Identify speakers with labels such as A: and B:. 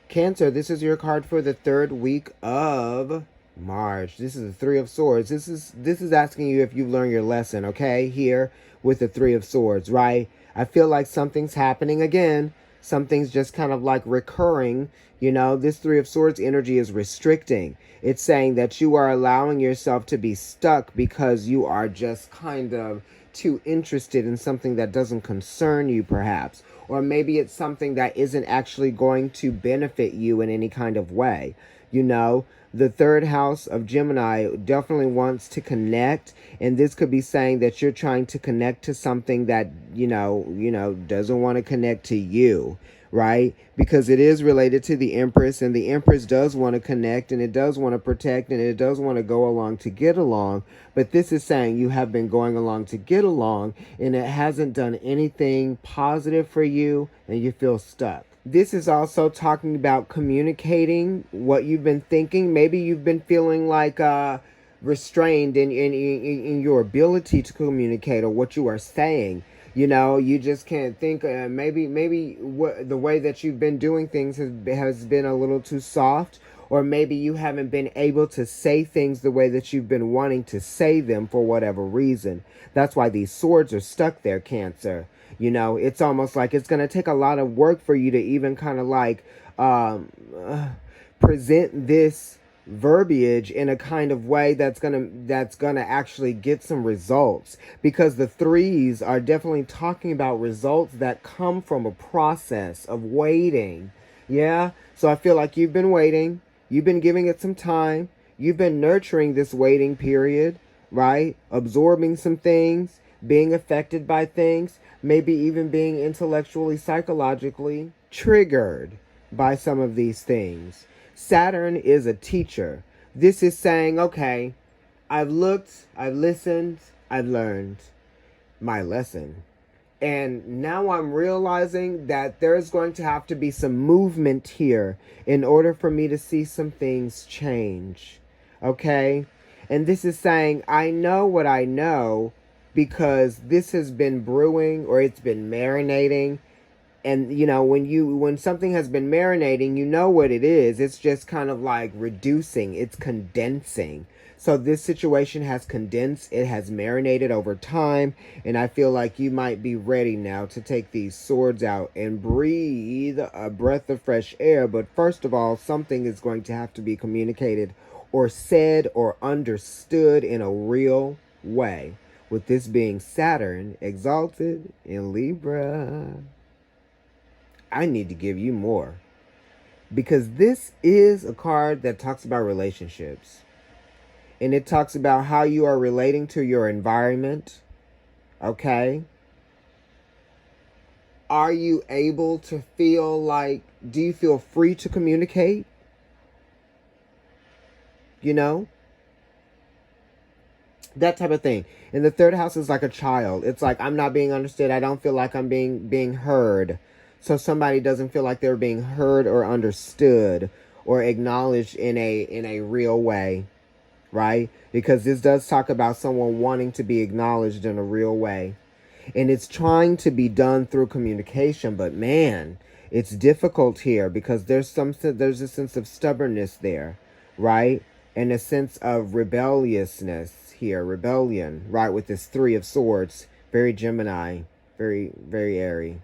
A: Cancer, this is your card for the third week of March. This is the Three of Swords. This is asking you if you've learned your lesson, okay? Here with the Three of Swords, right? I feel like something's happening again. Something's just kind of like recurring. This Three of Swords energy is restricting. It's saying that you are allowing yourself to be stuck because you are just kind of too interested in something that doesn't concern you, perhaps. Or maybe it's something that isn't actually going to benefit you in any kind of way. The third house of Gemini definitely wants to connect, and this could be saying that you're trying to connect to something that doesn't want to connect to you, right? Because it is related to the Empress, and the Empress does want to connect, and it does want to protect, and it does want to go along to get along. But this is saying you have been going along to get along, and it hasn't done anything positive for you, and you feel stuck. This is also talking about communicating what you've been thinking. Maybe you've been feeling like restrained in your ability to communicate or what you are saying. You just can't think. Maybe the way that you've been doing things has been a little too soft, or maybe you haven't been able to say things the way that you've been wanting to say them for whatever reason. That's why these swords are stuck there, Cancer. It's almost like it's going to take a lot of work for you to even kind of like present this verbiage in a kind of way that's gonna actually get some results, because the threes are definitely talking about results that come from a process of waiting. Yeah, so I feel like you've been waiting, you've been giving it some time, you've been nurturing this waiting period, right? Absorbing some things, being affected by things, maybe even being intellectually, psychologically triggered by some of these things. Saturn is a teacher. This is saying, okay, I've looked, I've listened, I've learned my lesson. And now I'm realizing that there's going to have to be some movement here in order for me to see some things change. Okay? And this is saying, I know what I know because this has been brewing, or it's been marinating. And when something has been marinating, you know what it is. It's just kind of like reducing, it's condensing. So this situation has condensed, it has marinated over time, and I feel like you might be ready now to take these swords out and breathe a breath of fresh air. But first of all, something is going to have to be communicated or said or understood in a real way. With this being Saturn exalted in Libra, I need to give you more, because this is a card that talks about relationships, and it talks about how you are relating to your environment. Okay, are you able to feel like, do you feel free to communicate? That type of thing. And the third house is like a child. It's like, I'm not being understood. I don't feel like I'm being heard. So somebody doesn't feel like they're being heard or understood or acknowledged in a real way, right? Because this does talk about someone wanting to be acknowledged in a real way. And it's trying to be done through communication, but man, it's difficult here because there's a sense of stubbornness there, right? And a sense of rebelliousness here, rebellion, right? With this Three of Swords, very Gemini, very, very airy.